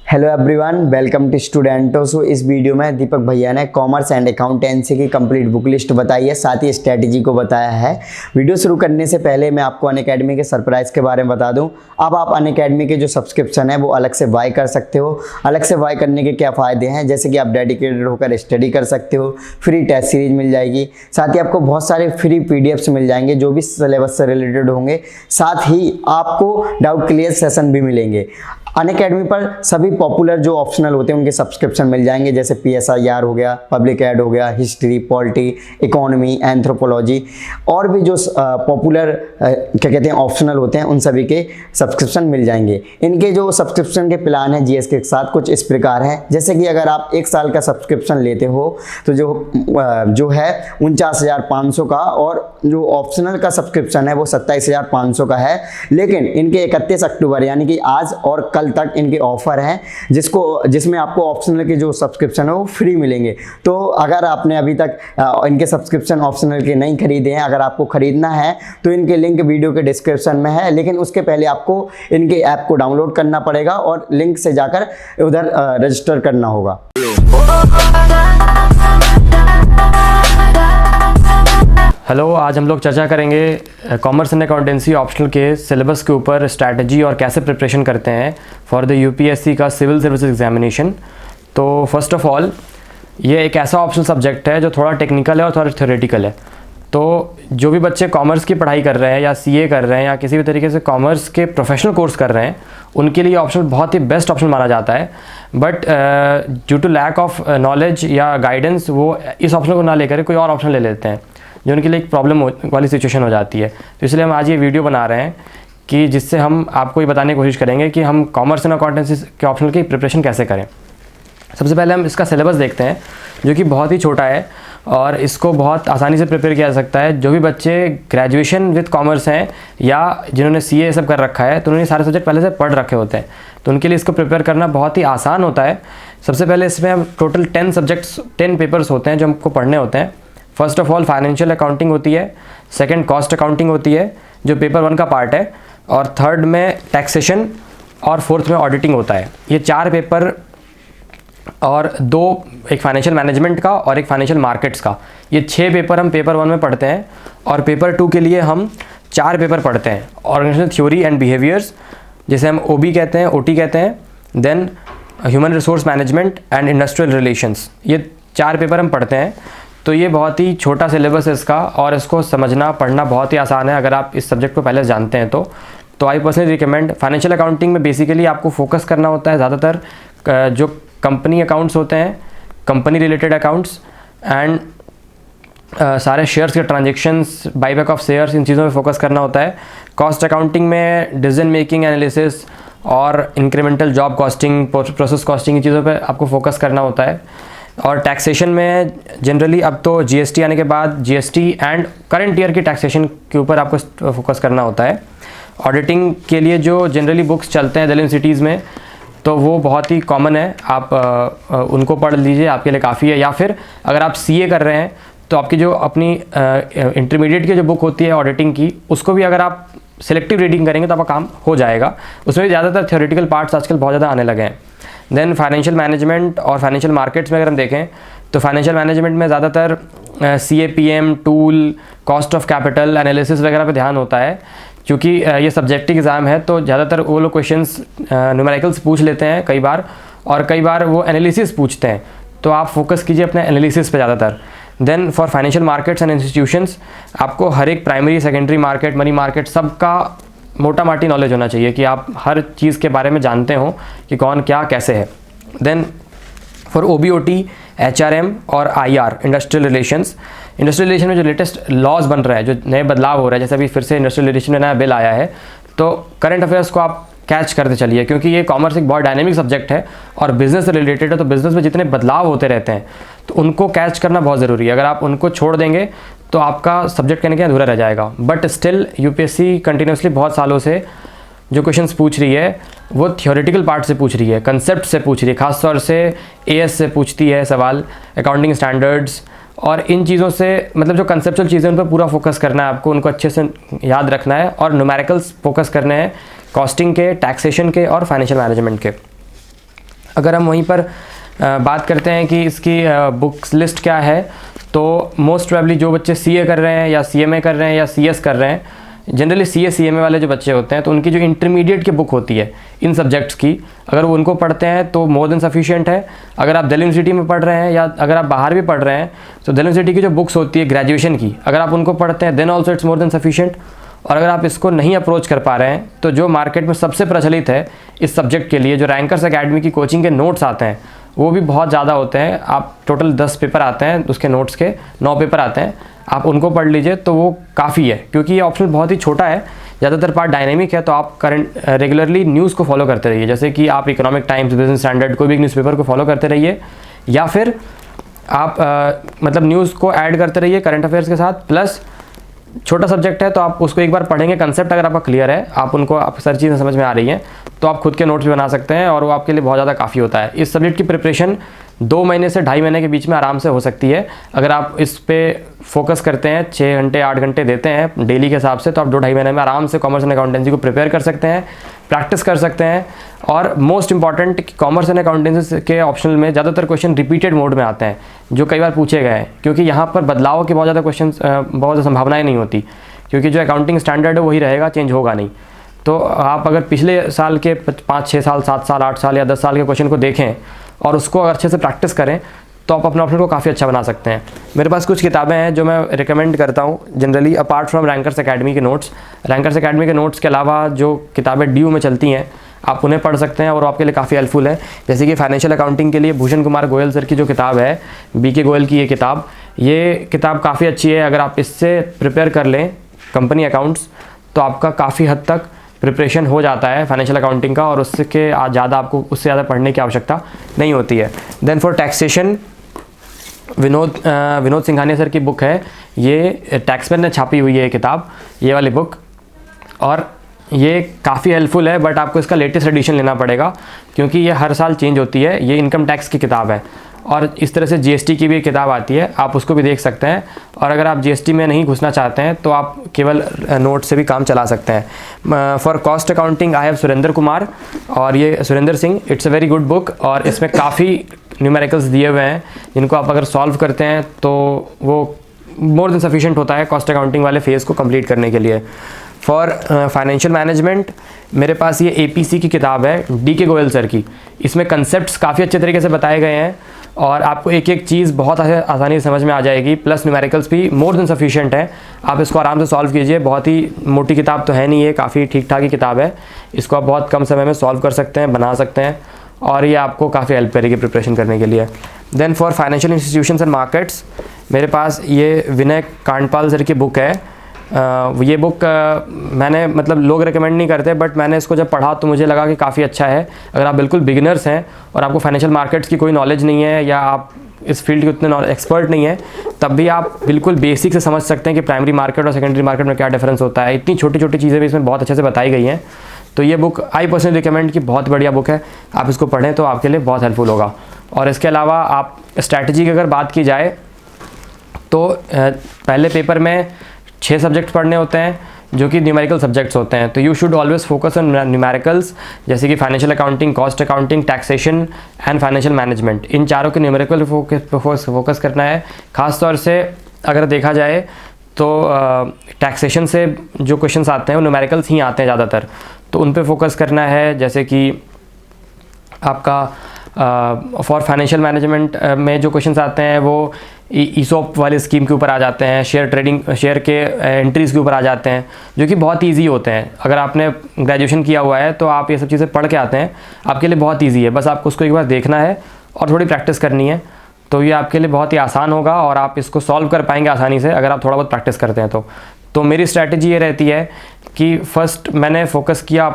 Hello everyone, welcome to स्टूडेंटो। So इस video में दीपक भैया ने कॉमर्स एंड अकाउंटेंसी की कंप्लीट बुक लिस्ट बताई है, साथ ही स्ट्रैटेजी को बताया है। वीडियो शुरू करने से पहले मैं आपको अनअकैडमी के सरप्राइज के बारे में बता दूं। अब आप अनअकैडमी के जो सब्सक्रिप्शन है वो अलग से बाय कर सकते हो। अलग से बाय करने के क्या फ़ायदे हैं, जैसे कि आप डेडिकेटेड होकर स्टडी कर सकते हो, फ्री टेस्ट सीरीज मिल जाएगी, साथ ही आपको बहुत सारे फ्री PDFs मिल जाएंगे जो भी सिलेबस से रिलेटेड होंगे। साथ ही आपको डाउट क्लियर सेशन भी मिलेंगे। अनअकैडमी पर सभी पॉपुलर जो ऑप्शनल होते हैं उनके सब्सक्रिप्शन मिल जाएंगे, जैसे PSIR हो गया, पब्लिक एड हो गया, हिस्ट्री, पॉलिटी, इकोनॉमी, एंथ्रोपोलॉजी और भी जो पॉपुलर क्या कहते हैं ऑप्शनल होते हैं उन सभी के सब्सक्रिप्शन मिल जाएंगे। इनके जो सब्सक्रिप्शन के प्लान है GS के साथ कुछ इस प्रकार है, जैसे कि अगर आप 1 साल का सब्सक्रिप्शन लेते हो तो जो है 49,500 का, और जो ऑप्शनल का सब्सक्रिप्शन है वो 27,500 का है। लेकिन इनके 31 अक्टूबर यानी कि आज और कल तक इनके ऑफर हैं जिसमें आपको ऑप्शनल के जो सब्सक्रिप्शन है वो फ्री मिलेंगे। तो अगर आपने अभी तक इनके सब्सक्रिप्शन ऑप्शनल के नहीं खरीदे हैं, अगर आपको खरीदना है तो इनके लिंक वीडियो के डिस्क्रिप्शन में है, लेकिन उसके पहले आपको इनके ऐप को डाउनलोड करना पड़ेगा और लिंक से जाकर उधर रजिस्टर करना होगा। हेलो, आज हम लोग चर्चा करेंगे कॉमर्स एंड अकाउंटेंसी ऑप्शनल के सिलेबस के ऊपर स्ट्रैटेजी और कैसे प्रिपरेशन करते हैं फॉर द UPSC का सिविल सर्विसेज एग्जामिनेशन। तो फर्स्ट ऑफ ऑल, ये एक ऐसा ऑप्शनल सब्जेक्ट है जो थोड़ा टेक्निकल है और थोड़ा थ्योरेटिकल है। तो जो भी बच्चे कॉमर्स की पढ़ाई कर रहे हैं या CA कर रहे हैं या किसी भी तरीके से कॉमर्स के प्रोफेशनल कोर्स कर रहे हैं, उनके लिए ऑप्शनल बहुत ही बेस्ट ऑप्शन माना जाता है। But due to lack of knowledge या गाइडेंस वो इस ऑप्शन को ना लेकर कोई और ऑप्शन ले लेते हैं, जो उनके लिए एक प्रॉब्लम वाली सिचुएशन हो जाती है। तो इसलिए हम आज ये वीडियो बना रहे हैं कि जिससे हम आपको ये बताने की कोशिश करेंगे कि हम कॉमर्स एंड अकाउंटेंसी के ऑप्शनल की प्रिपरेशन कैसे करें। सबसे पहले हम इसका सिलेबस देखते हैं, जो कि बहुत ही छोटा है और इसको बहुत आसानी से प्रिपेयर किया जा सकता है। जो भी बच्चे ग्रेजुएशन विद कॉमर्स हैं या जिन्होंने CA सब कर रखा है तो उन्होंने सारे सब्जेक्ट पहले से पढ़ रखे होते हैं, तो उनके लिए इसको प्रिपेयर करना बहुत ही आसान होता है। सबसे पहले इसमें हम टोटल 10 पेपर्स होते हैं जो हमको पढ़ने होते हैं। First of all financial accounting होती है, सेकंड कॉस्ट अकाउंटिंग होती है जो पेपर 1 का पार्ट है, और थर्ड में टैक्सेशन और फोर्थ में ऑडिटिंग होता है। ये 4 पेपर और 2 एक फाइनेंशियल मैनेजमेंट का और एक फाइनेंशियल मार्केट्स का, ये 6 पेपर हम पेपर 1 में पढ़ते हैं। और पेपर 2 के लिए हम 4 पेपर पढ़ते हैं, ऑर्गेनाइजेशनल थ्योरी एंड बिहेवियर्स जिसे हम OB कहते हैं, OT कहते हैं, then human resource management and industrial relations, ये 4 पेपर हम पढ़ते हैं। तो ये बहुत ही छोटा सिलेबस है इसका, और इसको समझना पढ़ना बहुत ही आसान है अगर आप इस सब्जेक्ट को पहले जानते हैं तो I personally recommend. Financial accounting में बेसिकली आपको फोकस करना होता है ज़्यादातर जो कंपनी अकाउंट्स होते हैं, कंपनी रिलेटेड अकाउंट्स एंड सारे शेयर्स के ट्रांजेक्शन्स, बाईबैक ऑफ शेयर्स, इन चीज़ों में फोकस करना होता है। कॉस्ट अकाउंटिंग में डिसीजन मेकिंग एनालिसिस और incremental job costing, process costing, इन चीज़ों पर आपको फोकस करना होता है। और टैक्सेशन में जनरली अब तो GST आने के बाद GST एंड करंट ईयर की टैक्सेशन के ऊपर आपको फोकस करना होता है। ऑडिटिंग के लिए जो जनरली बुक्स चलते हैं दिल्ली यूनिवर्सिटीज़ में, तो वो बहुत ही कॉमन है, आप उनको पढ़ लीजिए, आपके लिए काफ़ी है। या फिर अगर आप CA कर रहे हैं तो आपकी जो अपनी इंटरमीडिएट की जो बुक होती है ऑडिटिंग की, उसको भी अगर आप सिलेक्टिव रीडिंग करेंगे तो आपका काम हो जाएगा। उसमें भी ज़्यादातर थ्योरेटिकल पार्ट्स आजकल बहुत ज़्यादा आने लगे हैं। देन फाइनेंशियल मैनेजमेंट और फाइनेंशियल मार्केट्स में अगर हम देखें तो फाइनेंशियल मैनेजमेंट में ज़्यादातर CAPM tool, cost of capital analysis वगैरह पे ध्यान होता है। क्योंकि ये सब्जेक्टिव एग्ज़ाम है तो ज़्यादातर वो लोग क्वेश्चंस न्यूमेरिकल्स पूछ लेते हैं कई बार, और कई बार वो एनालिसिस पूछते हैं, तो आप फोकस कीजिए अपने एनालिसिस पे ज़्यादातर। Then for financial markets and institutions आपको हर एक primary, secondary market, money market सबका मोटा माटी नॉलेज होना चाहिए कि आप हर चीज़ के बारे में जानते हो कि कौन क्या कैसे है। देन फॉर OB/OT, HRM और IR, इंडस्ट्रियल रिलेशंस में जो लेटेस्ट लॉज बन रहा है, जो नए बदलाव हो रहा है, जैसे अभी फिर से इंडस्ट्रियल रिलेशन में नया बिल आया है, तो करंट अफेयर्स को आप कैच करते चलिए, क्योंकि ये कॉमर्स एक बहुत डायनेमिक सब्जेक्ट है और बिजनेस से रिलेटेड है। तो बिजनेस में जितने बदलाव होते रहते हैं तो उनको कैच करना बहुत ज़रूरी है। अगर आप उनको छोड़ देंगे तो आपका सब्जेक्ट कहने के अधूरा रह जाएगा। बट स्टिल UPSC कंटिन्यूसली बहुत सालों से जो क्वेश्चंस पूछ रही है वो थियोरेटिकल पार्ट से पूछ रही है, कंसेप्ट से पूछ रही है, खासतौर से AS से पूछती है सवाल, अकाउंटिंग स्टैंडर्ड्स और इन चीज़ों से, मतलब जो कंसेप्चुअल चीज़ें उन पर पूरा फोकस करना है आपको, उनको अच्छे से याद रखना है। और न्यूमेरिकल्स फोकस करने हैं कॉस्टिंग के, टैक्सेशन के और फाइनेंशियल मैनेजमेंट के। अगर हम वहीं पर बात करते हैं कि इसकी बुक्स लिस्ट क्या है, तो मोस्ट प्रोबेबली जो बच्चे CA कर रहे हैं या CMA कर रहे हैं या CS कर रहे हैं, जनरली CA CMA वाले जो बच्चे होते हैं, तो उनकी जो इंटरमीडिएट की बुक होती है इन सब्जेक्ट्स की, अगर वो उनको पढ़ते हैं तो मोर देन सफिशिएंट है। अगर आप दिल्ली यूनिवर्सिटी में पढ़ रहे हैं या अगर आप बाहर भी पढ़ रहे हैं, तो दिल्ली यूनिवर्सिटी की जो बुक्स होती है ग्रेजुएशन की, अगर आप उनको पढ़ते हैं then also it's more than sufficient. और अगर आप इसको नहीं अप्रोच कर पा रहे हैं, तो जो मार्केट में सबसे प्रचलित है इस सब्जेक्ट के लिए, जो रैंकर्स एकेडमी की कोचिंग के नोट्स आते हैं, वो भी बहुत ज़्यादा होते हैं। आप टोटल 10 पेपर आते हैं, उसके नोट्स के 9 पेपर आते हैं, आप उनको पढ़ लीजिए तो वो काफ़ी है, क्योंकि ये ऑप्शनल बहुत ही छोटा है, ज़्यादातर पार्ट डायनेमिक है। तो आप करंट रेगुलरली न्यूज़ को फॉलो करते रहिए, जैसे कि आप इकोनॉमिक टाइम्स, बिजनेस स्टैंडर्ड, कोई भी न्यूज़पेपर को फॉलो करते रहिए, या फिर आप मतलब न्यूज़ को ऐड करते रहिए करंट अफेयर्स के साथ। प्लस छोटा सब्जेक्ट है तो आप उसको एक बार पढ़ेंगे, कंसेप्ट अगर आपका क्लियर है, आप उनको आप सारी चीज़ें समझ में आ रही हैं, तो आप खुद के नोट्स भी बना सकते हैं और वो आपके लिए बहुत ज़्यादा काफ़ी होता है। इस सब्जेक्ट की प्रिपरेशन 2 महीने से 2.5 महीने के बीच में आराम से हो सकती है। अगर आप इस पे फोकस करते हैं, 6 घंटे 8 घंटे देते हैं डेली के हिसाब से, तो आप 2-2.5 महीने में आराम से कॉमर्स एंड अकाउंटेंसी को प्रिपेयर कर सकते हैं, प्रैक्टिस कर सकते हैं। और most important, commerce and accountancy के ऑप्शनल में ज़्यादातर क्वेश्चन रिपीटेड मोड में आते हैं, जो कई बार पूछे गए हैं, क्योंकि यहाँ पर बदलाव की बहुत ज़्यादा क्वेश्चन बहुत ज़्यादा संभावनाएँ नहीं होती, क्योंकि जो अकाउंटिंग स्टैंडर्ड है वही रहेगा, चेंज होगा नहीं। तो आप अगर पिछले साल के 5-6 साल, 7 साल, 8 साल या 10 साल के क्वेश्चन को देखें और उसको अगर अच्छे से प्रैक्टिस करें, तो आप अपने ऑप्शन को काफ़ी अच्छा बना सकते हैं। मेरे पास कुछ किताबें हैं जो मैं रिकमेंड करता हूँ generally, apart from rankers academy के नोट्स। रैंकर्स एकेडमी के नोट्स के अलावा जो किताबें DU में चलती हैं, आप उन्हें पढ़ सकते हैं और आपके लिए काफ़ी हेल्पफुल है। जैसे कि फाइनेंशियल अकाउंटिंग के लिए भूषण कुमार गोयल सर की जो किताब है, BK गोयल की ये किताब काफ़ी अच्छी है। अगर आप इससे प्रिपेयर कर लें कंपनी अकाउंट्स, तो आपका काफ़ी हद तक प्रिपरेशन हो जाता है फाइनेंशियल अकाउंटिंग का, और उससे ज़्यादा आपको उससे ज़्यादा पढ़ने की आवश्यकता नहीं होती है। Then for taxation, Vinod Singhania sir की बुक है, ये टैक्समैन ने छापी हुई है ये किताब, ये वाली बुक, और ये काफ़ी हेल्पफुल है। बट आपको इसका लेटेस्ट एडिशन लेना पड़ेगा, क्योंकि ये हर साल चेंज होती है। ये इनकम टैक्स की किताब है, और इस तरह से GST की भी किताब आती है, आप उसको भी देख सकते हैं। और अगर आप GST में नहीं घुसना चाहते हैं, तो आप केवल नोट से भी काम चला सकते हैं। For cost accounting I have Surendra Kumar, और ये Surendra Singh, it's a very good book, और इसमें काफ़ी न्यूमेरिकल्स दिए हुए हैं, जिनको आप अगर सॉल्व करते हैं तो वो मोर देन सफिशिएंट होता है कॉस्ट अकाउंटिंग वाले फेज़ को कंप्लीट करने के लिए। फॉर फाइनेंशियल मैनेजमेंट मेरे पास ये APC की किताब है DK गोयल सर की। इसमें कंसेप्ट्स काफ़ी अच्छे तरीके से बताए गए हैं, और आपको एक एक चीज़ बहुत आसानी से समझ में आ जाएगी। प्लस न्यूमेरिकल्स भी मोर देन सफिशिएंट है, आप इसको आराम से सॉल्व कीजिए। बहुत ही मोटी किताब तो है नहीं, ये काफ़ी ठीक ठाक ही किताब है, इसको आप बहुत कम समय में सॉल्व कर सकते हैं, बना सकते हैं, और ये आपको काफ़ी हेल्प करेगी प्रिपरेशन करने के लिए। Then for financial institutions and markets मेरे पास ये विनय कांडपाल सर की बुक है। ये बुक मैंने मतलब लोग रिकमेंड नहीं करते, बट मैंने इसको जब पढ़ा तो मुझे लगा कि काफ़ी अच्छा है। अगर आप बिल्कुल बिगिनर्स हैं और आपको फाइनेंशियल मार्केट्स की कोई नॉलेज नहीं है, या आप इस फील्ड के उतने एक्सपर्ट नहीं है, तब भी आप बिल्कुल बेसिक से समझ सकते हैं कि प्राइमरी मार्केट और सेकेंडरी मार्केट में क्या डिफरेंस होता है। इतनी छोटी छोटी चीज़ें भी इसमें बहुत अच्छे से बताई गई हैं। तो ये बुक आई पर्सनली रिकमेंड की बहुत बढ़िया बुक है, आप इसको पढ़ें तो आपके लिए बहुत हेल्पफुल होगा। और इसके अलावा आप स्ट्रैटेजी की अगर बात की जाए, तो पहले पेपर में 6 सब्जेक्ट पढ़ने होते हैं, जो कि न्यूमेरिकल सब्जेक्ट्स होते हैं। तो you should always focus on numericals, जैसे कि financial accounting, cost accounting, taxation and financial management. इन चारों के न्यूमेरिकल फोकस करना है। ख़ास तौर से अगर देखा जाए तो टैक्सेशन से जो क्वेश्चंस आते हैं वो न्यूमेरिकल्स ही आते हैं ज़्यादातर, तो उन पे फोकस करना है। जैसे कि आपका फॉर फाइनेंशियल मैनेजमेंट में जो क्वेश्चंस आते हैं वो ESOP वाली स्कीम के ऊपर आ जाते हैं, शेयर के एंट्रीज़ के ऊपर आ जाते हैं, जो कि बहुत इजी होते हैं। अगर आपने ग्रेजुएशन किया हुआ है तो आप ये सब चीज़ें पढ़ के आते हैं, आपके लिए बहुत इजी है। बस आपको उसको एक बार देखना है और थोड़ी प्रैक्टिस करनी है, तो ये आपके लिए बहुत ही आसान होगा और आप इसको सॉल्व कर पाएंगे आसानी से अगर आप थोड़ा बहुत प्रैक्टिस करते हैं तो मेरी स्ट्रैटेजी ये रहती है कि फ़र्स्ट मैंने फोकस किया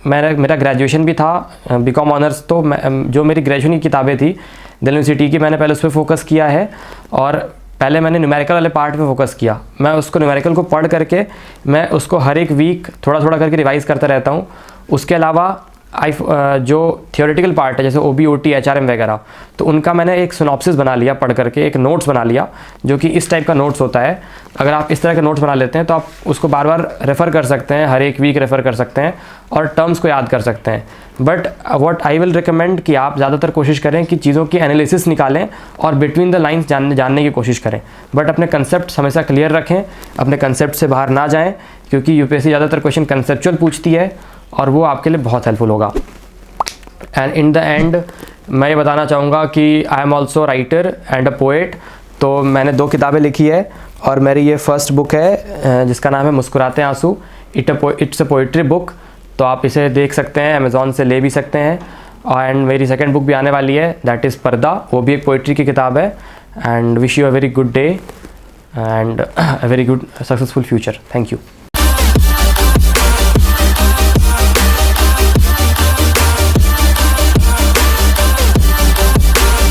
मेरा ग्रेजुएशन भी था BCom ऑनर्स, तो जो मेरी ग्रेजुएशन की किताबें थी दिल्ली यूनिवर्सिटी की, मैंने पहले उस पर फोकस किया है, और पहले मैंने न्यूमेरिकल वाले पार्ट पे फोकस किया। मैं उसको न्यूमेरिकल को पढ़ करके मैं उसको हर एक वीक थोड़ा थोड़ा करके रिवाइज़ करता रहता हूँ। उसके अलावा जो थियोरेटिकल पार्ट है जैसे OB OT HRM वगैरह, तो उनका मैंने एक सिनॉप्सिस बना लिया पढ़ करके, एक नोट्स बना लिया जो कि इस टाइप का नोट्स होता है। अगर आप इस तरह के नोट्स बना लेते हैं तो आप उसको बार बार रेफ़र कर सकते हैं, हर एक वीक रेफ़र कर सकते हैं और टर्म्स को याद कर सकते हैं। But what I will recommend कि आप ज़्यादातर कोशिश करें कि चीज़ों की एनालिसिस निकालें और बिटवीन द लाइन्स जानने की कोशिश करें। बट अपने कंसेप्ट हमेशा क्लियर रखें, अपने कंसेप्ट से बाहर ना जाएँ, क्योंकि UPSC ज़्यादातर क्वेश्चन कंसेप्चुअल पूछती है और वो आपके लिए बहुत हेल्पफुल होगा। एंड इन द एंड मैं ये बताना चाहूँगा कि I am also writer and a poet. तो मैंने 2 किताबें लिखी है और मेरी ये फर्स्ट बुक है जिसका नाम है मुस्कुराते आंसू। It's a poetry book. तो आप इसे देख सकते हैं, अमेज़ॉन से ले भी सकते हैं। एंड मेरी सेकंड बुक भी आने वाली है, दैट इज़ पर्दा, वो भी एक पोइट्री की किताब है। And wish you a very good day and a very good successful future. Thank you.